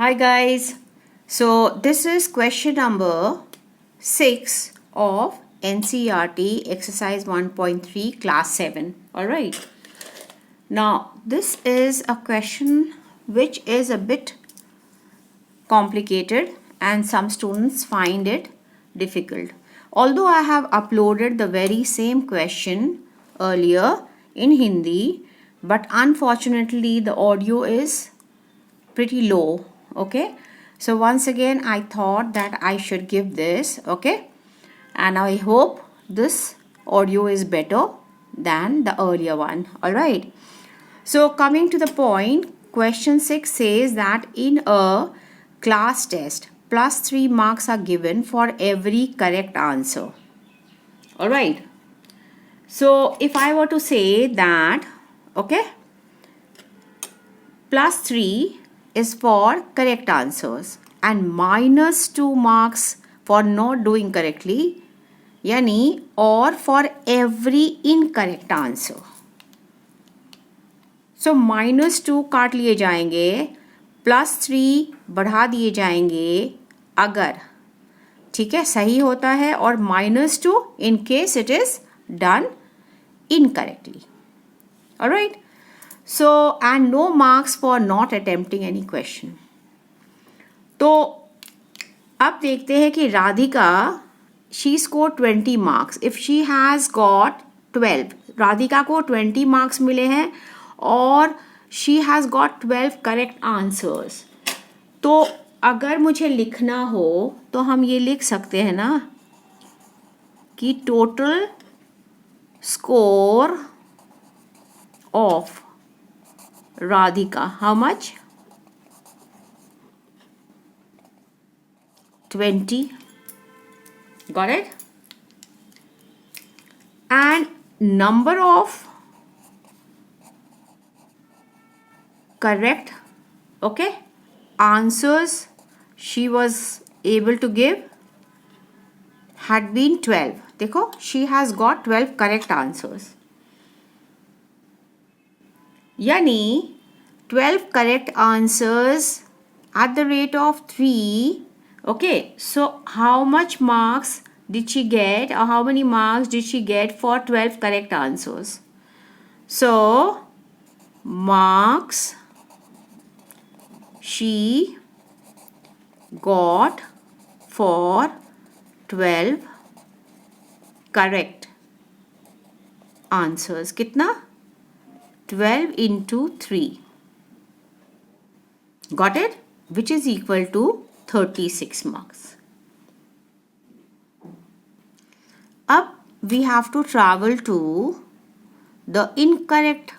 Hi guys. So this is question number 6 of NCERT exercise 1.3 class 7. All right. Now this is a question which is a bit complicated and some students find it difficult. Although I have uploaded the very same question earlier in Hindi, but unfortunately the audio is pretty low. Okay, so once again I thought that I should give this. Okay, and I hope this audio is better than the earlier one. All right, so coming to the point, question 6 says that in a class test +3 marks are given for every correct answer. All right, so if I were to say that, okay, +3 is for correct answers and -2 marks for not doing correctly, यानी और for every incorrect answer. So -2 काट लिए जाएंगे, +3 बढ़ा दिए जाएंगे अगर, ठीक है, सही होता है, और -2 in case it is done incorrectly. Alright. So and no marks for not attempting any question. तो अब देखते हैं कि Radhika she scored 20 marks. If she has got 12, Radhika को 20 marks मिले हैं और she has got 12 correct answers. तो अगर मुझे लिखना हो तो हम ये लिख सकते हैं ना कि total score of Radhika, how much? 20. Got it? And number of correct, okay, answers she was able to give had been 12. देखो, she has got 12 correct answers. यानी 12 correct answers at the rate of 3. Okay, so how much marks did she get, or how many marks did she get for 12 correct answers? So marks she got for 12 correct answers, कितना? 12 into 3. Got it? Which is equal to 36 marks. Up we have to travel to the incorrect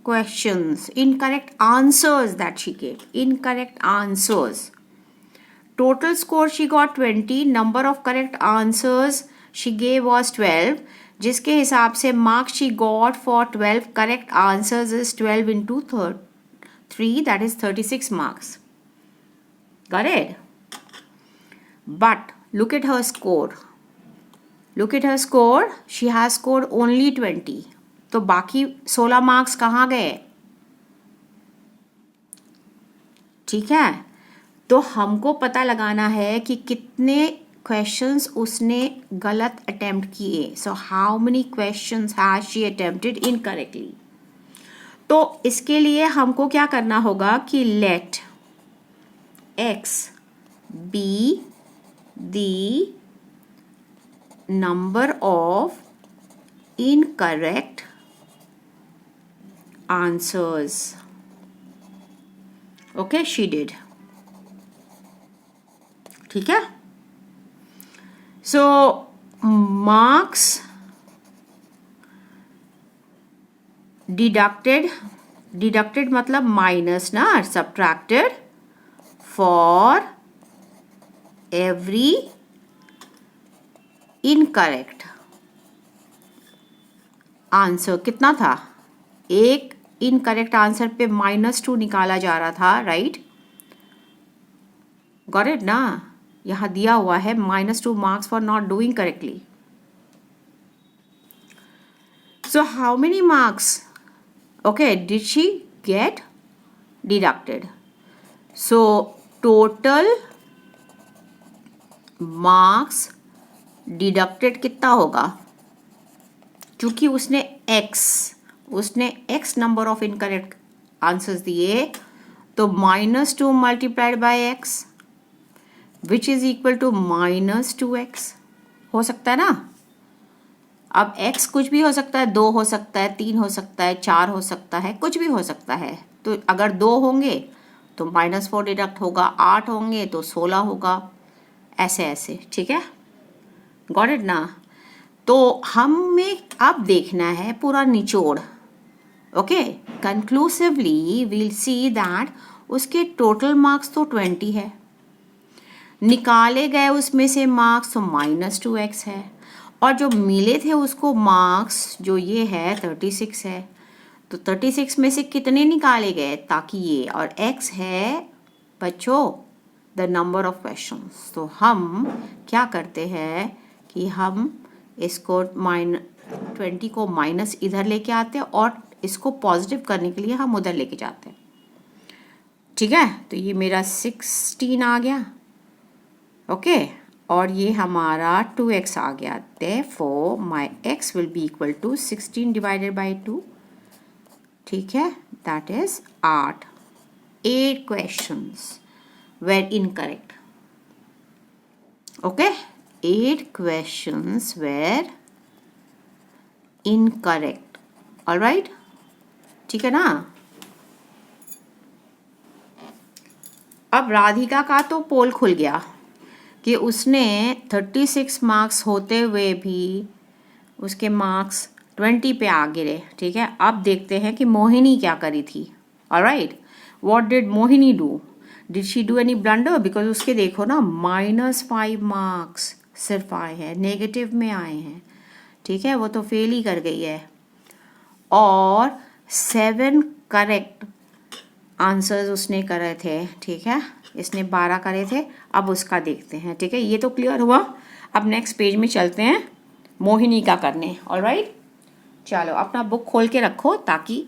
questions, incorrect answers that she gave. Incorrect answers. Total score she got 20. Number of correct answers she gave was 12. जिसके हिसाब से marks she got for 12 correct answers is 12 into 3, that is 36 marks. Got it? But look at her score. Look at her score. She has scored only 20. तो बाकी 16 marks कहाँ गए? ठीक है, तो हमको पता लगाना है कि कितने questions उसने गलत attempt किए. So how many questions has she attempted incorrectly? तो इसके लिए हमको क्या करना होगा कि let x be the number of incorrect answers. Okay, she did. ठीक है, so marks deducted मतलब minus ना, subtracted for every incorrect answer. कितना था? एक incorrect answer पे -2 निकाला जा रहा था, right? Got it ना? यहाँ दिया हुआ है -2 marks for not doing correctly. So how many marks, okay, did she get deducted? So total marks deducted कितना होगा, क्योंकि उसने x number of incorrect answers दिए, तो -2 multiplied by x which is equal to -2x हो सकता है ना। अब x कुछ भी हो सकता है, 2 हो सकता है, 3 हो सकता है, 4 हो सकता है, कुछ भी हो सकता है। तो अगर 2 होंगे तो -4 डिडक्ट होगा, 8 होंगे तो 16 होगा, ऐसे ऐसे, ठीक है, गॉट इट ना। तो हमें अब देखना है पूरा निचोड़। Okay, conclusively we'll see that उसके टोटल मार्क्स तो 20 है, निकाले गए उसमें से मार्क्स तो -2x है, और जो मिले थे उसको मार्क्स जो ये है 36 है। तो 36 में से कितने निकाले गए, ताकि ये, और x है बच्चों द नंबर ऑफ क्वेश्चंस। तो हम क्या करते हैं कि हम इसको 20 को माइनस इधर लेके आते हैं और इसको पॉजिटिव करने के लिए हम उधर लेके जाते हैं, ठीक है। तो ये मेरा 16 आ गया, ओके, और ये हमारा 2x आ गया। Therefore my x will be equal to 16 divided by 2, ठीक है, that is 8 questions were incorrect. Okay, 8 questions were incorrect, alright, ठीक है ना। अब राधिका का तो पोल खुल गया कि उसने 36 मार्क्स होते हुए भी उसके मार्क्स 20 पे आ गिरे, ठीक है। अब देखते हैं कि मोहिनी क्या करी थी, alright, what did Mohini do, did she do any blunder, because उसके देखो ना -5 मार्क्स सिर्फ आए हैं, नेगेटिव में आए हैं, ठीक है, वो तो फेल ही कर गई है। और 7 करेक्ट आंसर्स उसने करे थे, ठीक है, इसने 12 करे थे। अब उसका देखते हैं, ठीक है, ये तो क्लियर हुआ। अब नेक्स्ट पेज में चलते हैं मोहिनी का करने, ऑलराइट। चलो अपना बुक खोल के रखो ताकि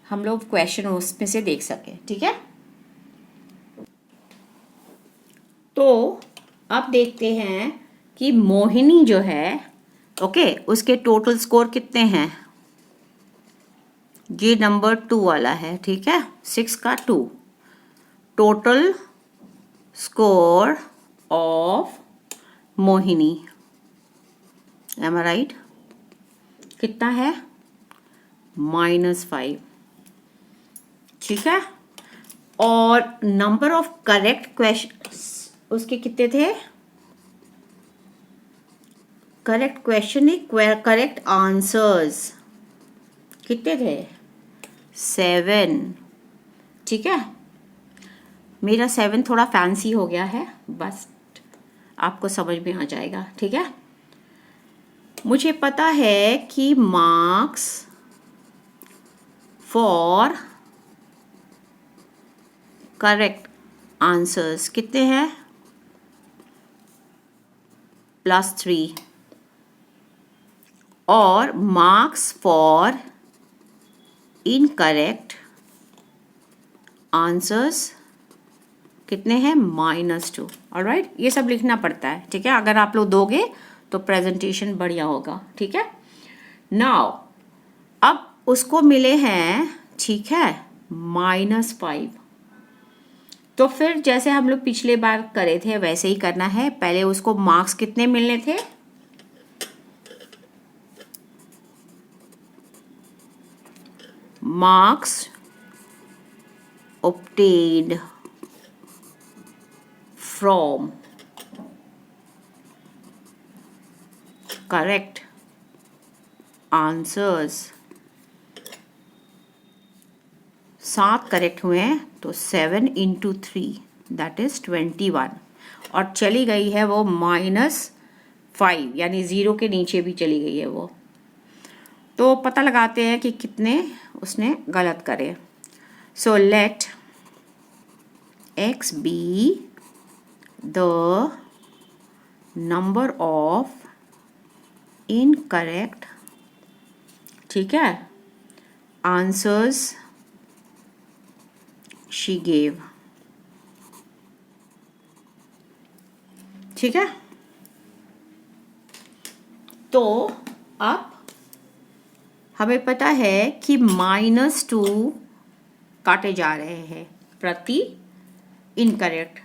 हम लोग क्वेश्चन उसमें से देख सकें, ठीक है। तो अब देखते हैं कि मोहिनी जो है, ओके, उसके टोटल स्कोर कितने हैं। ये नंबर 2 वाला है, ठीक है, 6 का 2, total score of Mohini, am I right, कितना है, -5, ठीक है। और नंबर ऑफ करेक्ट क्वेश्चन उसके कितने थे, करेक्ट क्वेश्चन नहीं, करेक्ट आंसर्स कितने थे, 7, ठीक है। मेरा 7 थोड़ा फैंसी हो गया है, बस आपको समझ में आ जाएगा, ठीक है। मुझे पता है कि मार्क्स फॉर करेक्ट आंसर्स कितने हैं, +3, और मार्क्स फॉर इनकरेक्ट आंसर्स कितने हैं, -2, ऑलराइट। ये सब लिखना पड़ता है, ठीक है, अगर आप लोग दोगे तो प्रेजेंटेशन बढ़िया होगा, ठीक है। नाउ अब उसको मिले हैं, ठीक है, -5, तो फिर जैसे हम लोग पिछले बार करे थे वैसे ही करना है। पहले उसको मार्क्स कितने मिलने थे, marks obtained from correct answers, 7 correct हुए हैं, तो 7 × 3 दैट इज 21, और चली गई है वो -5, यानी 0 के नीचे भी चली गई है वो। तो पता लगाते हैं कि कितने उसने गलत करे। So let x be the number of incorrect, ठीक है, आंसर्स शी गेव, ठीक है। तो अब हमें पता है कि -2 काटे जा रहे हैं प्रति इनकरेक्ट,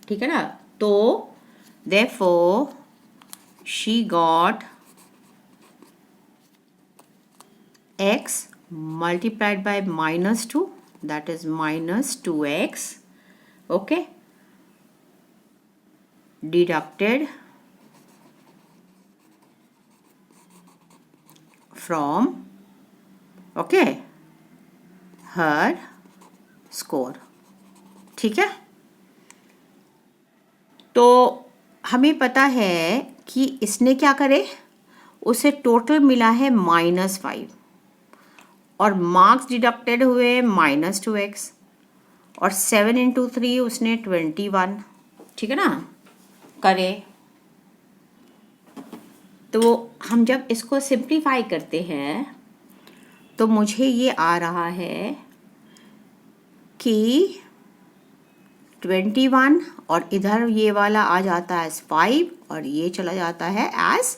ठीक है ना। तो therefore she got x multiplied by -2, that is -2x, okay, deducted from, okay, her score, ठीक है। तो हमें पता है कि इसने क्या करे, उसे टोटल मिला है -5 और मार्क्स डिडक्टेड हुए -2x और 7 × 3 उसने 21, ठीक है ना, करे। तो हम जब इसको सिंप्लीफाई करते हैं तो मुझे ये आ रहा है कि 21 और इधर ये वाला आ जाता है एज 5 और ये चला जाता है एज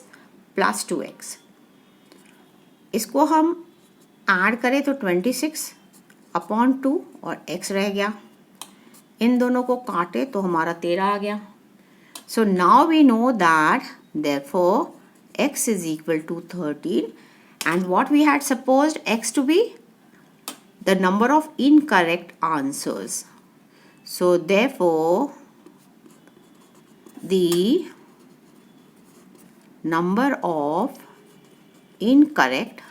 +2x। इसको हम ऐड करें तो 26/2 और x रह गया। इन दोनों को काटे तो हमारा 13 आ गया। So now we know that therefore x is equal to 13 and what we had supposed x to be the number of incorrect answers. So therefore the number of incorrect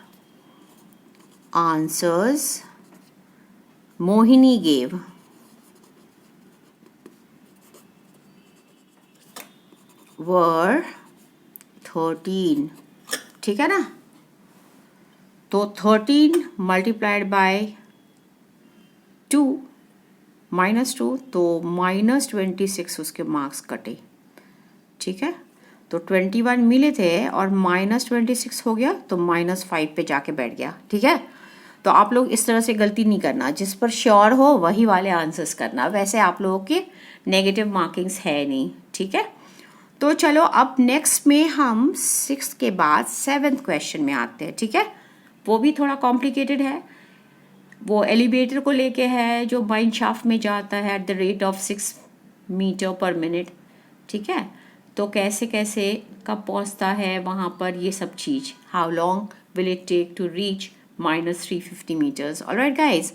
answers Mohini gave were 13, ठीक है ना। तो 13 multiplied by 2 -2 तो -26 उसके marks कटे, ठीक है। तो 21 मिले थे और -26 हो गया तो -5 पे जाके बैठ गया, ठीक है। तो आप लोग इस तरह से गलती नहीं करना, जिस पर श्योर हो वही वाले आंसर्स करना। वैसे आप लोगों के नेगेटिव मार्किंग्स है नहीं, ठीक है। तो चलो अब नेक्स्ट में हम 6th के बाद 7th क्वेश्चन में आते हैं, ठीक है। वो भी थोड़ा कॉम्प्लिकेटेड है। वो एलिवेटर को लेके है जो माइन शाफ्ट में जाता है at the rate of 6 metre per minute, ठीक है। तो कैसे कैसे कब पहुंचता है वहाँ पर, ये सब चीज़, how long will it take to reach -350 meters. Alright guys,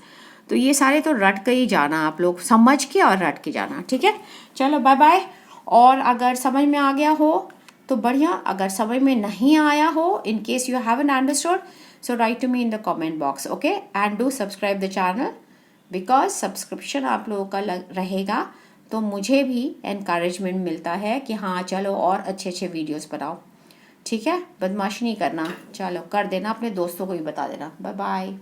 तो ये सारे तो रट के ही जाना, आप लोग समझ के और रट के जाना, ठीक है। चलो बाय बाय। और अगर समझ में आ गया हो तो बढ़िया, अगर समझ में नहीं आया हो, in case you haven't understood, so write to me in the comment box, okay, and do subscribe the channel because subscription आप लोगों का रहेगा तो मुझे भी encouragement मिलता है कि हाँ चलो और अच्छे अच्छे वीडियोस बनाओ, ठीक है। बदमाशी नहीं करना, चलो कर देना, अपने दोस्तों को भी बता देना। Bye bye.